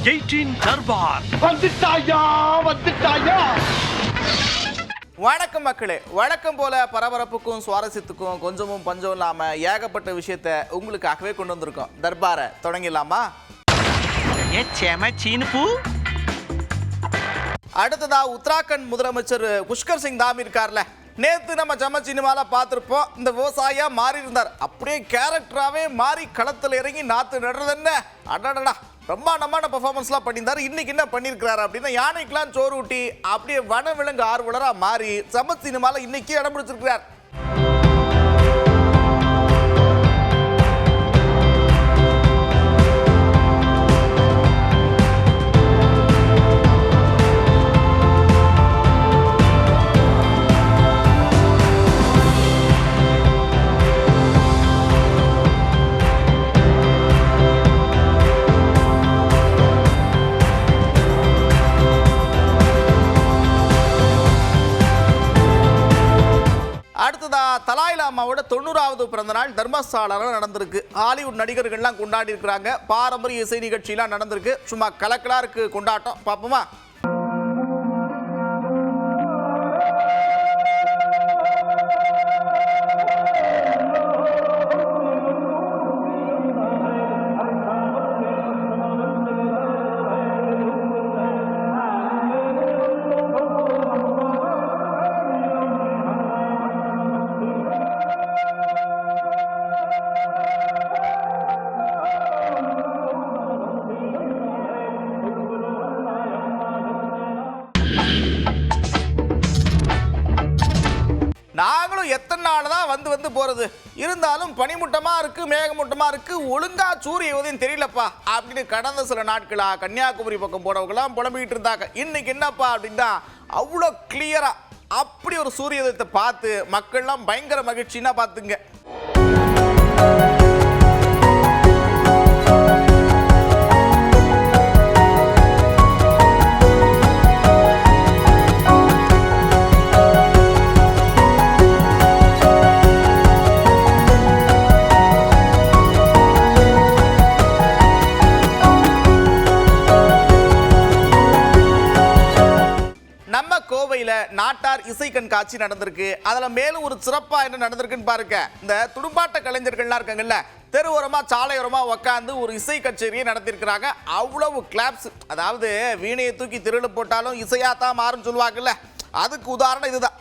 18 தர்பார் வந்துட்டாயா. வணக்கம் மக்களே, வழக்கம் போல பரபரப்புக்கும் சுவாரஸ்யத்துக்கும் கொஞ்சமும் பஞ்சம் இல்லாம ஏகப்பட்ட விஷயத்த உங்களுக்காகவே கொண்டு வந்திருக்கோம். தர்பாரை தொடங்கிடலாமா? அடுத்ததா உத்தராகண்ட் முதலமைச்சர் புஷ்கர் சிங் தாமி இருக்கார்ல, நேத்து நம்ம ஜம சினிமால பார்த்திருப்போம். இந்த விவசாயியா மாறி இருந்தார், அப்படியே கேரக்டராவே மாறி களத்துல இறங்கி நாத்து நடுறது என்ன அடடடா பிரம்மாண்டமான பெர்ஃபார்மன்ஸ்லாம் பண்ணியிருந்தார். இன்னைக்கு என்ன பண்ணியிருக்கிறாரு அப்படின்னா, யானைக்கெல்லாம் சோறு ஊட்டி அப்படியே வனவிலங்கு ஆர்வலராக மாறி ஜம சினிமால இன்னைக்கு இடம் பிடிச்சிருக்கிறார். தலாய் லாமாவோட 90வது பிறந்த நாள் தர்மசாலாவில் நடந்திருக்கு. ஹாலிவுட் நடிகர்கள்லாம் கொண்டாடி இருக்கிறாங்க. பாரம்பரிய இசை நிகழ்ச்சியெல்லாம் நடந்திருக்கு. சும்மா கலக்கலா இருக்கு கொண்டாட்டம். பாப்போமா? நாங்களும் எத்தனை நாள் தான் வந்து போறது, இருந்தாலும் பனிமூட்டமா இருக்கு, மேகமூட்டமா இருக்கு, ஒழுங்கா சூரிய உதயம் தெரியலப்பா அப்படின்னு கடந்த சில நாட்களா கன்னியாகுமரி பக்கம் போனவங்களாம் புலம்பிக்கிட்டு இருந்தாங்க. இன்னைக்கு என்னப்பா அப்படின்னா, அவ்வளோ கிளியரா அப்படி ஒரு சூரிய உதயத்தை பார்த்து மக்கள்லாம் பயங்கர மகிழ்ச்சின்னா பார்த்துங்க. கோவையில் நாட்டார் இசை கண்காட்சி நடந்திருக்கு. அதுல மேலும் ஒரு சிறப்பா என்ன நடந்திருக்குன்னு பாருங்க. இந்த துடுப்பாட்ட கலைஞர்கள்லாம் இருக்காங்கல்ல, தெருவோரமா சாலையோரமா உட்காந்து ஒரு இசை கச்சேரியை நடத்திருக்கிறாங்க. அவ்வளவு கிளாப்ஸ். அதாவது வீணையை தூக்கி தெருவில் போட்டாலும் இசையாத்தான் மாறும் சொல்லுவாங்கல்ல, அதுக்கு உதாரணம் இதுதான்.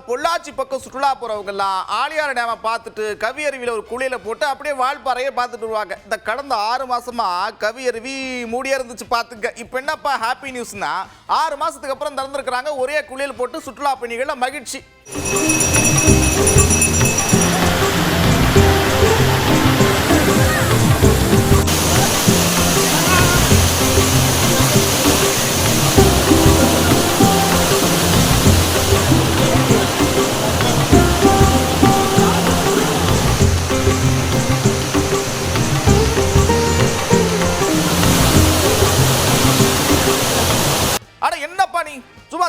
பொள்ளாச்சி பக்கம் சுற்றுலா போறவங்கெல்லாம் ஆழியார் டேமை பார்த்துட்டு கவி அருவியில் ஒரு குளியல போட்டு அப்படியே வால்பாறையை பார்த்துட்டு வருவாங்க. இந்த கடந்த 6 மாசமா கவி அருவி மூடியா இருந்துச்சு பார்த்துங்க. இப்போ என்னப்பா ஹாப்பி நியூஸ்னா, 6 மாசத்துக்கு அப்புறம் திறந்துருக்கிறாங்க. ஒரே குளியல் போட்டு சுற்றுலா பயணிகள் மகிழ்ச்சி.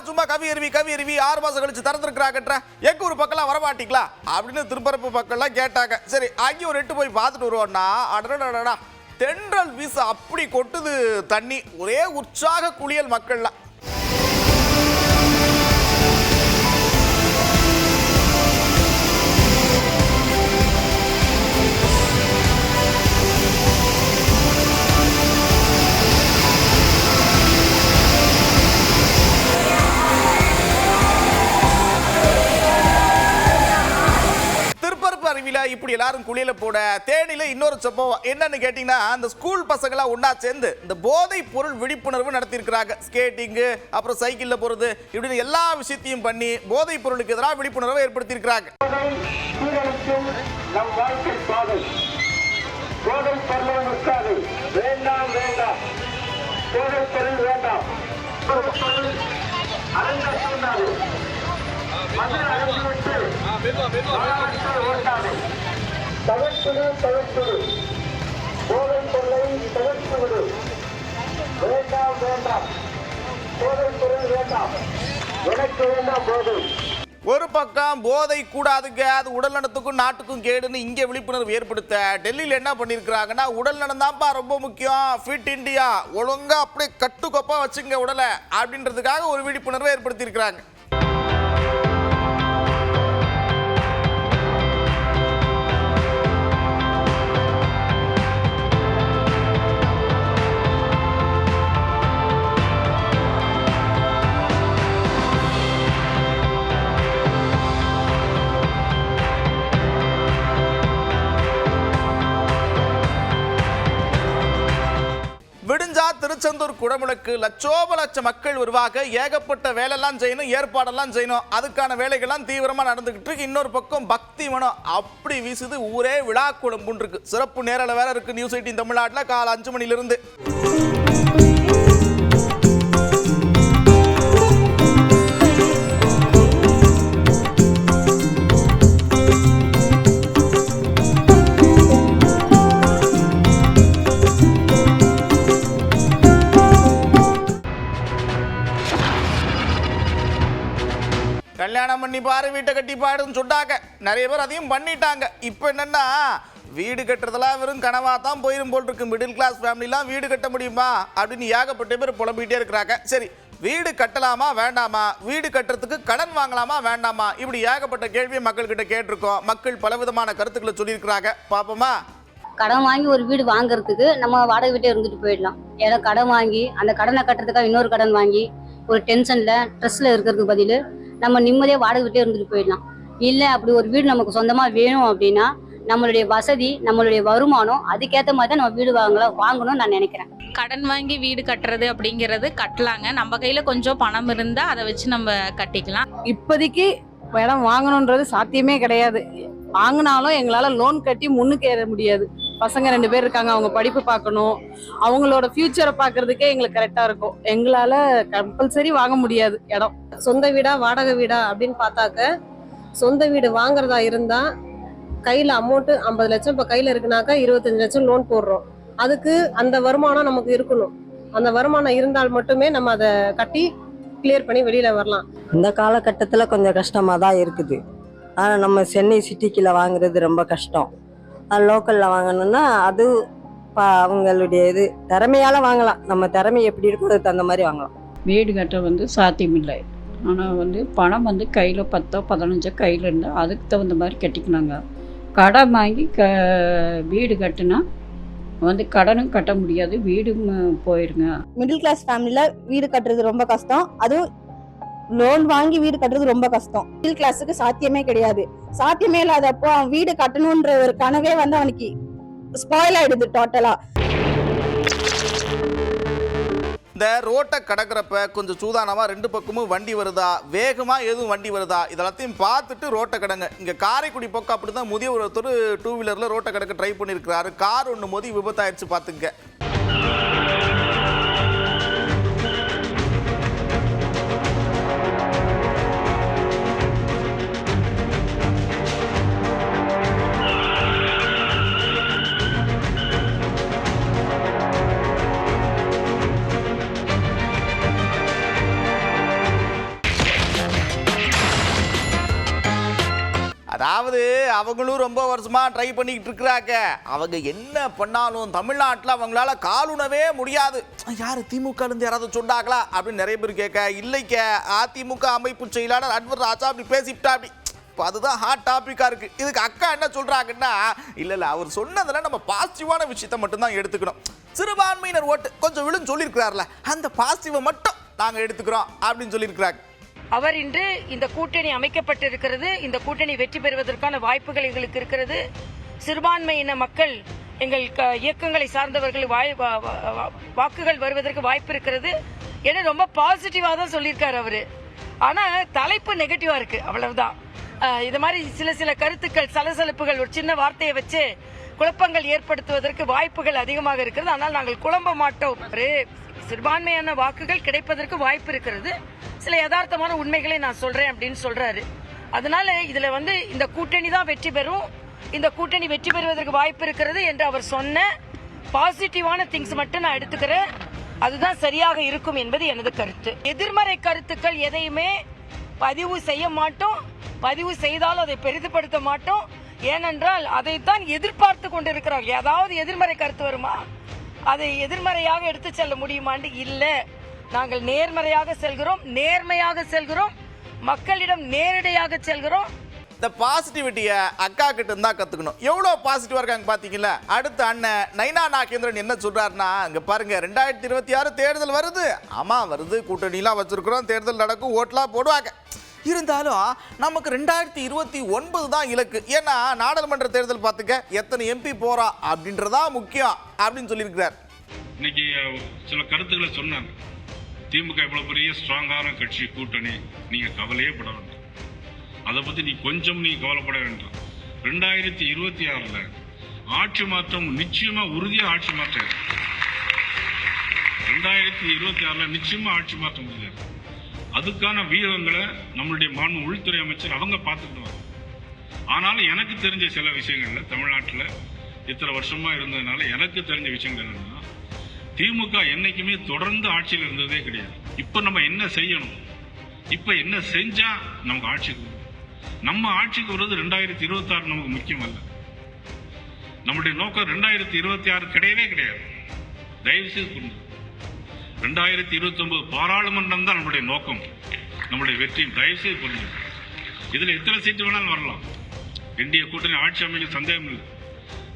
சும்மா கவி அருவி 6 மாசம் கழிச்சு திறந்துருக்கிறாங்க, எங்க ஒரு பக்கம் வரமாட்டீங்களா அப்படின்னு திருப்பரப்பு பக்கம்லாம் கேட்டாங்க. சரி, அங்கே ஒரு 8 போய் பார்த்துட்டு வருவோம்னா, அடடடா தென்றல் வீச அப்படி கொட்டுது தண்ணி. ஒரே உற்சாக குளியல் மக்கள்லாம். இப்படி எல்லாரும் குளியல போட தேனில இன்னொரு சம்பவம் என்னன்னு கேட்டீங்கன்னா, அந்த ஸ்கூல் பசங்களா ஒண்ணா சேர்ந்து இந்த போதை பொருள் விழிப்புணர்வு நடத்தி இருக்காங்க. ஸ்கேட்டிங், அப்புறம் சைக்கிள்ல போறது, இப்படி எல்லா விஷயத்தையும் பண்ணி போதை பொருளுக்கு எதிராக விழிப்புணர்வை ஏற்படுத்தி இருக்காங்க. தவிர்த்துடு போதை பொருளை தவிர்த்துவிடு. வேண்டாம் வேண்டாம் போதை பொருள் வேண்டாம், எனக்கு வேண்டாம் போதை. ஒரு பக்கம் போதை கூடாதுங்க, அது உடல் நலத்துக்கும் நாட்டுக்கும் கேடுன்னு இங்கே விழிப்புணர்வு ஏற்படுத்த டெல்லியில் என்ன பண்ணியிருக்கிறாங்கன்னா, உடல் நலம் தான்ப்பா ரொம்ப முக்கியம், ஃபிட் இந்தியா, ஒழுங்கா அப்படியே கட்டுக்கோப்பா வச்சுங்க உடலை அப்படின்றதுக்காக ஒரு விழிப்புணர்வை ஏற்படுத்தியிருக்கிறாங்க. விடிஞ்சா திருச்செந்தூர் குடமுழுக்கு லட்சோப லட்ச மக்கள் வருவாங்க, ஏகப்பட்ட வேலையெல்லாம் செய்யணும், ஏற்பாடெல்லாம் செய்யணும், அதுக்கான வேலைகள்லாம் தீவிரமாக நடந்துகிட்டு இருக்கு. இன்னொரு பக்கம் பக்தி மனம் அப்படி வீசுது, ஊரே விழா குழம்புன்னு இருக்கு. சிறப்பு நேரில் வேற இருக்கு நியூஸ் 18 தமிழ்நாட்டில் காலை 5 மணிலிருந்து. கல்யாணம் பண்ணி பாரு, வீட்டை கட்டி பாடுன்னு சொன்னாங்க, நிறைய பேர் அதையும் பண்ணிட்டாங்க. இப்போ என்னன்னா, வீடு கட்டுறதெல்லாம் வெறும் கனவாக தான் போயிடும் போல் இருக்கு. மிடில் கிளாஸ் ஃபேமிலிலாம் வீடு கட்ட முடியுமா அப்படின்னு ஏகப்பட்ட பேர் புலம்பிகிட்டே இருக்கிறாங்க. சரி, வீடு கட்டலாமா வேண்டாமா, வீடு கட்டுறதுக்கு கடன் வாங்கலாமா வேண்டாமா, இப்படி ஏகப்பட்ட கேள்வியை மக்கள்கிட்ட கேட்டிருக்கோம். மக்கள் பலவிதமான கருத்துக்களை சொல்லியிருக்கிறாங்க. பார்ப்போமா? கடன் வாங்கி ஒரு வீடு வாங்குறதுக்கு நம்ம வாடகை வீட்டே இருந்துட்டு போயிடலாம். ஏன்னா கடன் வாங்கி அந்த கடனை கட்டுறதுக்காக இன்னொரு கடன் வாங்கி ஒரு டென்ஷனில் ஸ்ட்ரெஸ்ஸில் இருக்கிறதுக்கு பதில் நம்ம நிம்மதியாக வாடகை வீட்டே இருந்துட்டு போயிடலாம். இல்லை அப்படி ஒரு வீடு நமக்கு சொந்தமாக வேணும் அப்படின்னா நம்மளுடைய வசதி, நம்மளுடைய வருமானம் அதுக்கேற்ற மாதிரி தான் நம்ம வீடு வாங்கணும்னு நான் நினைக்கிறேன். கடன் வாங்கி வீடு கட்டுறது அப்படிங்கிறது கட்டலாங்க, நம்ம கையில் கொஞ்சம் பணம் இருந்தால் அதை வச்சு நம்ம கட்டிக்கலாம். இப்போதைக்கு இடம் வாங்கணுன்றது சாத்தியமே கிடையாது. வாங்கினாலும் எங்களால் லோன் கட்டி முன்னுக்கு ஏற முடியாது. பசங்க 2 பேர் இருக்காங்க, அவங்க படிப்பு பார்க்கணும், அவங்களோட ஃபியூச்சரை பார்க்கறதுக்கே எங்களுக்கு கரெக்டாக இருக்கும். எங்களால் கம்பல்சரி வாங்க முடியாது இடம். சொந்த வீடா வாடகை வீடா அப்படின்னு பார்த்தாக்க, சொந்த வீடு வாங்குறதா இருந்தால் கையில் அமௌண்ட்டு 50 லட்சம் இப்போ கையில் இருக்குனாக்கா 25 லட்சம் லோன் போடுறோம். அதுக்கு அந்த வருமானம் நமக்கு இருக்கணும். அந்த வருமானம் இருந்தால் மட்டுமே நம்ம அதை கட்டி கிளியர் பண்ணி வெளியில் வரலாம். இந்த காலகட்டத்தில் கொஞ்சம் கஷ்டமாக தான் இருக்குது. ஆனால் நம்ம சென்னை சிட்டிக்குள்ள வாங்குறது ரொம்ப கஷ்டம். லோக்கலில் வாங்கணும்னா அது அவங்களுடைய இது திறமையால் வாங்கலாம். நம்ம திறமை எப்படி இருக்கோ அதுக்கு தகுந்த மாதிரி வாங்கலாம். வீடு கட்ட சாத்தியமில்லை. ஆனால் பணம் கையில் 10 15 கையில் இருந்தால் அதுக்கு தகுந்த மாதிரி கட்டிக்கலாங்க. கடன் வாங்கி வீடு கட்டினா கடனும் கட்ட முடியாது, வீடும் போயிருங்க. மிடில் கிளாஸ் ஃபேமிலியில் வீடு கட்டுறது ரொம்ப கஷ்டம். அதுவும் லோன் வாங்கி வீடு கட்டுறது ரொம்ப கஷ்டம். மிடில் கிளாஸுக்கு சாத்தியமே கிடையாது. சாத்தியமே இல்லாதப்போ அவன் வீடு கட்டணுன்ற ஒரு கனவே அவனுக்கு ஸ்பாயில் ஆயிடுது டோட்டலா. இந்த ரோட்டை கடக்கிறப்ப கொஞ்சம் சூதானமாக 2 பக்கமும் வண்டி வருதா, வேகமாக எதுவும் வண்டி வருதா, இதெல்லாத்தையும் பார்த்துட்டு ரோட்டை கடங்க. இங்கே காரைக்குடி பக்கம் அப்படி தான் முதியவர் ஒருத்தர் 2 வீலரில் ரோட்டை கடக்க ட்ரை பண்ணியிருக்கிறாரு. கார் ஒன்று மோதி விபத்தாயிடுச்சு பார்த்துங்க. அதாவது அவங்களும் ரொம்ப வருஷமாக ட்ரை பண்ணிக்கிட்டு இருக்கிறாங்க. அவங்க என்ன பண்ணாலும் தமிழ்நாட்டில் அவங்களால காலுணவே முடியாது. யார் திமுகலேருந்து யாராவது சொன்னாங்களா அப்படின்னு நிறைய பேர் கேட்க, இல்லைக்க அதிமுக அமைப்பு செயலாளர் அன்வர் ராஜா அப்படி பேசிவிட்டா அப்படி. இப்போ அதுதான் ஹாட் டாப்பிக்காக இருக்குது. இதுக்கு அக்கா என்ன சொல்கிறாங்கன்னா, இல்லை அவர் சொன்னதில் நம்ம பாசிட்டிவான விஷயத்தை மட்டும்தான் எடுத்துக்கணும். சிறுபான்மையினர் ஓட்டு கொஞ்சம் விழுன்னு சொல்லியிருக்கிறார்ல, அந்த பாசிட்டிவை மட்டும் நாங்கள் எடுத்துக்கிறோம் அப்படின்னு சொல்லியிருக்கிறாங்க. அவர் இன்று இந்த கூட்டணி அமைக்கப்பட்டிருக்கிறது. இந்த கூட்டணி வெற்றி பெறுவதற்கான வாய்ப்புகள் எங்களுக்கு இருக்கிறது. சிறுபான்மையின மக்கள் எங்கள் இயக்கங்களை சார்ந்தவர்கள் வாக்குகள் வருவதற்கு வாய்ப்பு இருக்கிறது என ரொம்ப பாசிட்டிவாக தான் சொல்லியிருக்காரு அவரு. ஆனால் தலைப்பு நெகட்டிவா இருக்கு, அவ்வளவுதான். இது மாதிரி சில கருத்துக்கள், சலசலப்புகள், ஒரு சின்ன வார்த்தையை வச்சு குழப்பங்கள் ஏற்படுத்துவதற்கு வாய்ப்புகள் அதிகமாக இருக்கிறது. ஆனால் நாங்கள் குழம்ப மாட்டோம். சிறுபான்மையான வாக்குகள் கிடைப்பதற்கு வாய்ப்பு இருக்கிறது. சில யதார்த்தமான உண்மைகளை நான் சொல்றேன் அப்படின்னு சொல்றாரு. அதனால இதுல இந்த கூட்டணி தான் வெற்றி பெறும், இந்த கூட்டணி வெற்றி பெறுவதற்கு வாய்ப்பு இருக்கிறது என்று அவர் சொன்ன பாசிட்டிவான திங்ஸ் மட்டும் நான் எடுத்துக்கிறேன். அதுதான் சரியாக இருக்கும் என்பது எனது கருத்து. எதிர்மறை கருத்துக்கள் எதையுமே பதிவு செய்ய மாட்டோம், பதிவு செய்தால் அதை பெரிதுபடுத்த மாட்டோம். ஏனென்றால் அதைத்தான் எதிர்பார்த்து கொண்டிருக்கிறார். ஏதாவது எதிர்மறை கருத்து வருமா, அதை எதிர்மறையாக எடுத்து செல்ல முடியுமான்னு இல்லை. நாங்கள் நேர்மறையாக செல்கிறோம், நேர்மையாக செல்கிறோம், மக்களிடம் நேரடியாக செல்கிறோம். இந்த பாசிட்டிவிட்டியை அக்கா கிட்ட இருந்தா கத்துக்கணும். எவ்வளோ பாசிட்டிவா இருக்காங்க பாத்தீங்களா? அடுத்த அண்ணன் நைனா நாகேந்திரன் என்ன சொல்றாருன்னா, இங்க பாருங்க 2026 தேர்தல் வருது. ஆமா வருது, கூட்டணிலாம் வச்சிருக்கிறோம், தேர்தல் நடக்கும், ஓட்டெல்லாம் போடுவாங்க. இருந்தாலும் நமக்கு 2029 தான் இலக்கு. ஏன்னா நாடாளுமன்ற தேர்தல் பார்த்துக்க எத்தனை எம்பி போறா அப்படின்றதா முக்கியம் அப்படின்னு சொல்லியிருக்கிறார். இன்னைக்கு சில கருத்துக்களை சொன்னாங்க. திமுக இவ்வளவு பெரிய ஸ்ட்ராங்கான கட்சி கூட்டணி, நீங்க கவலையே பட வேண்டாம், அதை பத்தி நீ கவலைப்பட வேண்டாம். 2026 ஆட்சி மாற்றம் நிச்சயமா உறுதியா ஆட்சி மாற்றம். 2026 நிச்சயமா ஆட்சி மாற்றம் உறுதியா. அதுக்கான வீரங்களை நம்மளுடைய மாண்பு உள்துறை அமைச்சர் அவங்க பார்த்துக்கிடுவாங்க. ஆனாலும் எனக்கு தெரிஞ்ச சில விஷயங்கள்ல, தமிழ்நாட்டில் இத்தனை வருஷமா இருந்ததுனால எனக்கு தெரிஞ்ச விஷயங்கள் என்னன்னா, திமுக என்னைக்குமே தொடர்ந்து ஆட்சியில் இருந்ததே கிடையாது. இப்ப நம்ம என்ன செய்யணும், இப்ப என்ன செஞ்சா நமக்கு ஆட்சிக்கு நம்ம ஆட்சிக்கு வருவது 2026 நமக்கு முக்கியம் அல்ல. நம்முடைய நோக்கம் 2026 கிடையவே கிடையாது. தயவு செய்து புரிஞ்சு, 2029 பாராளுமன்றம் தான் நம்முடைய நோக்கம், நம்முடைய வெற்றி. தயவு செய்து புரிஞ்சு, இதுல எத்தனை சீட்டு வேணாலும் வரலாம். இந்திய கூட்டணி ஆட்சி அமைக்க சந்தேகம் இல்லை.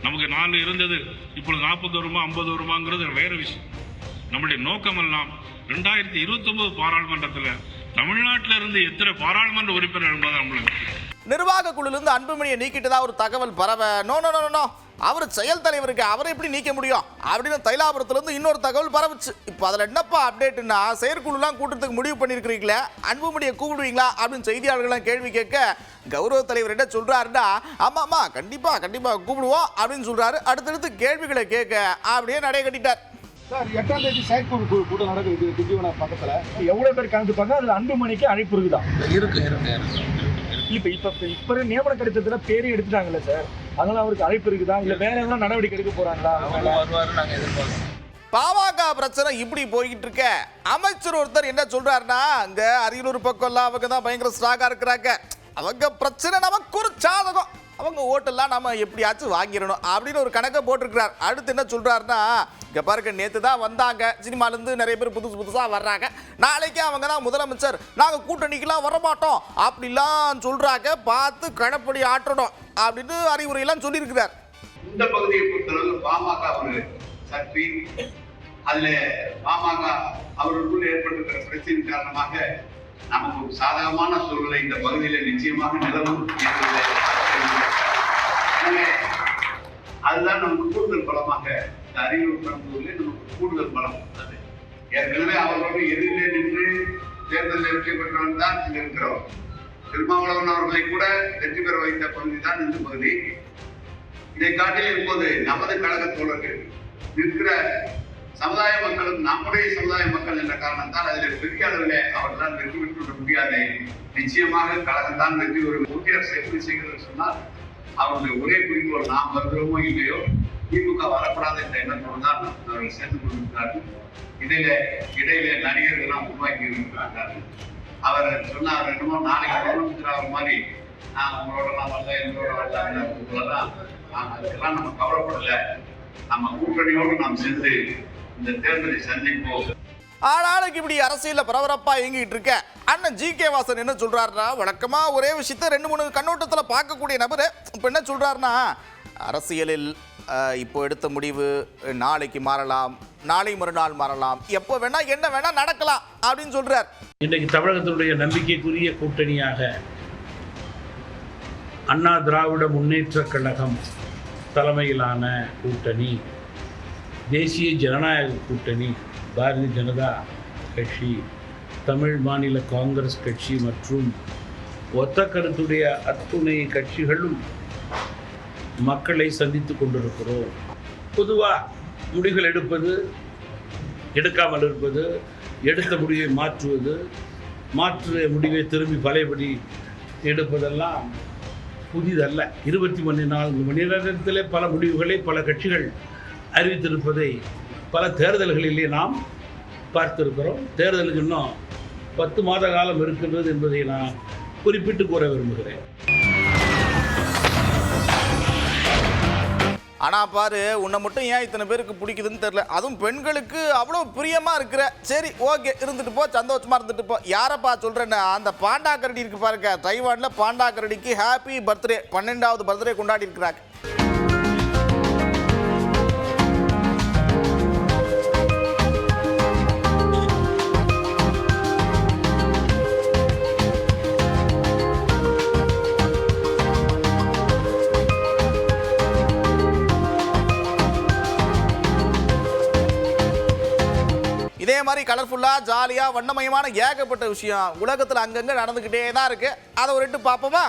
நமக்கு 4 இருந்தது, இப்பொழுது 40 வருமா 50 வருமாங்கிறது வேற விஷயம். நம்முடைய நோக்கம் எல்லாம் 2029 பாராளுமன்றத்தில் தமிழ்நாட்டில் இருந்து எத்தனை பாராளுமன்ற உறுப்பினர் என்பதை நம்மளுக்கு. நிர்வாக குழுலேருந்து அன்புமணியை நீக்கிட்டதா ஒரு தகவல் பரவ, நோ நோ நோ நோ அவர் செயல் தலைவருக்கு அவரை எப்படி நீக்க முடியும் அப்படின்னு தைலாபுரத்துலேருந்து இன்னொரு தகவல் பரவுச்சு. இப்போ அதில் என்னப்பா அப்டேட்டுன்னா, செயற்குழுலாம் கூட்டத்துக்கு முடிவு பண்ணியிருக்கிறீங்களே, அன்புமணியை கூப்பிடுவீங்களா அப்படின்னு செய்தியாளர்கள்லாம் கேள்வி கேட்க, கௌரவ தலைவர் என்ன சொல்கிறாருன்னா, ஆமாம்மா கண்டிப்பாக கூப்பிடுவோம் அப்படின்னு சொல்கிறாரு. அடுத்தடுத்து கேள்விகளை கேட்க அப்படியே நடை கட்டிட்டார். சார் 8ஆம் தேதி செயற்குழு கூட்டம் நடக்குது திண்டிவனம் பக்கத்தில். எவ்வளோ பேர் கலந்துப்பாங்க? அதில் அன்புமணிக்கு அழைப்பு இருக்குதா? இருக்கு. இப்போ நியமன கடிதத்தில் பேரே எடுத்துட்டாங்கல்ல சார், அதனால அவருக்கு அழைப்பு இருக்குதா, இல்லை வேற எதனா நடவடிக்கை எடுக்க போறாங்களா? பாமக பிரச்சனை இப்படி போய்கிட்டு இருக்க, அமைச்சர் ஒருத்தர் என்ன சொல்றாருன்னா, அங்க அரியலூர் பக்கம் அவங்க தான் பயங்கர ஸ்ட்ராங்கா இருக்கிறாங்க, அவங்க பிரச்சனை நமக்கு ஒரு சாதகம், அவங்க ஓட்டெல்லாம் நம்ம எப்படியாச்சும் வாங்கிடணும் அப்படின்னு ஒரு கணக்கை போட்டிருக்கிறார். அடுத்து என்ன சொல்றாருன்னா, இங்க பாருங்க நேற்று தான் வந்தாங்க, சினிமாலேருந்து நிறைய பேர் புதுசாக வர்றாங்க, நாளைக்கே அவங்க தான் முதலமைச்சர், நாங்கள் கூட்டணிக்கெல்லாம் வரமாட்டோம் அப்படிலாம் சொல்றாங்க, பார்த்து கடப்படி ஆட்டணும் அப்படின்னு அறிவுரையெல்லாம் சொல்லியிருக்கிறார். இந்த பகுதியை பொறுத்தளவு பாமக ஒரு சக்தி, அதுல பாமக அவர்களுக்குள் ஏற்பட்டிருக்கிற பிரச்சனை காரணமாக நமக்கு ஒரு சாதகமான சூழ்நிலை இந்த பகுதியில் நிச்சயமாக நிலவும். அதுதான் நமக்கு கூடுதல் பலமாக இந்த அரியலூர் பரந்தூரில் நமக்கு கூடுதல் பலம் உள்ளது. ஏற்கனவே அவர்களோடு எதிரிலே நின்று தேர்தலில் வெற்றி பெற்றவன் தான் இங்க இருக்கிறோம். திருமாவளவன் அவர்களை கூட வெற்றி பெற வைத்த பகுதி தான் இந்த பகுதி. இதை காட்டில் இப்போது நமது கழக தோழர்கள் நிற்கிற சமுதாய மக்களும் நம்முடைய சமுதாய மக்கள் என்ற காரணத்தால் அதில் பெரிய அளவில் அவர்களால் வெற்றி பெற்று முடியாது. நிச்சயமாக கழகம் தான் வெற்றி பெறும். ஒன்றிய அரசு எப்படி செய்கிறது சொன்னால், அவருடைய ஒரே குறிக்கோள் நாம் வருகிறோமோ இல்லையோ திமுக வரக்கூடாது என்ற எண்ணத்தோடு தான் அவர்கள் சேர்ந்து கொண்டிருக்கிறார்கள். இடையில நடிகர்கள்லாம் உருவாக்கி இருக்கிறார்கள். அவர் சொன்னார், என்னமோ நாளைக்கு முதலமைச்சர் ஆகிற மாதிரி நான் உங்களோடலாம் வரல, எங்களோட வரலாம், அதுக்கெல்லாம் நம்ம கவலைப்படல, நம்ம கூட்டணியோடு நாம் சேர்ந்து இந்த தேர்தலை சந்திப்போம். ஆனாலும் இப்படி அரசியல்ல பரபரப்பா இயங்கிட்டு இருக்க அண்ணன் ஜி.கே. வாசன் என்ன சொல்றாருன்னா, வழக்கமா ஒரே விஷயத்த 2-3 கண்ணோட்டத்துல பார்க்கக்கூடிய நபரு இப்ப என்ன சொல்றாருன்னா, அரசியலில் இப்போ எடுத்த முடிவு நாளைக்கு மாறலாம், நாளை மறுநாள் மாறலாம், எப்போ வேணா என்ன வேணா நடக்கலாம் அப்படின்னு சொல்றார். இன்றைக்கு தமிழகத்தினுடைய நம்பிக்கைக்குரிய கூட்டணியாக அண்ணா திராவிட முன்னேற்ற கழகம் தலைமையிலான கூட்டணி, தேசிய ஜனநாயக கூட்டணி, பாரதிய ஜனதா கட்சி, தமிழ் மாநில காங்கிரஸ் கட்சி மற்றும் ஒத்த கருத்துடைய அத்துணை கட்சிகளும் மக்களை சந்தித்து கொண்டிருக்கிறோம். பொதுவாக முடிவுகள் எடுப்பது, எடுக்காமல் இருப்பது, எடுத்த முடிவை மாற்றுவது, மாற்று முடிவை திரும்பி பழையபடி எடுப்பதெல்லாம் புதிதல்ல. 24 மணி நேரத்திலே பல முடிவுகளை பல கட்சிகள் அறிவித்திருப்பதை பல தேர்தல்களிலே நாம் பார்த்திருக்கிறோம். தேர்தலுக்கு இன்னும் 10 மாத காலம் இருக்கின்றது என்பதை நான் குறிப்பிட்டு கூற விரும்புகிறேன். ஆனால் பாரு, உன்னை மட்டும் ஏன் இத்தனை பேருக்கு பிடிக்குதுன்னு தெரியல. அதுவும் பெண்களுக்கு அவ்வளோ பிரியமாக இருக்கிற. சரி, ஓகே, இருந்துட்டு போ, சந்தோஷமாக இருந்துட்டு போ. யாரப்பா சொல்கிறேன்னு, அந்த பாண்டா கரடி இருக்கு பாருங்க, தைவானில் பாண்டா கரடிக்கு ஹாப்பி பர்த்டே, 12வது பர்த்டே கொண்டாடி இருக்கிறாங்க. இதே மாதிரி கலர்ஃபுல்லாக ஜாலியாக வண்ணமயமான ஏகப்பட்ட விஷயம் உலகத்தில் அங்கங்கே நடந்துக்கிட்டே தான் இருக்கு. அதை ஒரு எட்டு பார்ப்போமா?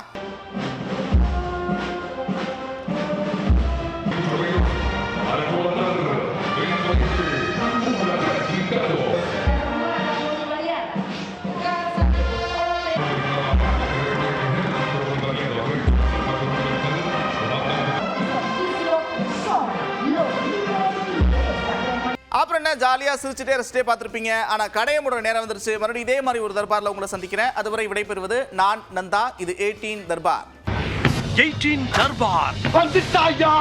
அப்புறம் என்ன, ஜாலியாக சிரிச்சுட்டே ரசிச்சிட்டே பார்த்துருப்பீங்க. ஆனால் கடையை மூடுற நேரம் வந்துருச்சு. மறுபடியும் இதே மாதிரி ஒரு தர்பாரில் உங்களை சந்திக்கிறேன். அதுவரை விடைபெறுவது நான் நந்தா. இது 18 தர்பார். 18 தர்பார் வந்துட்டாயா.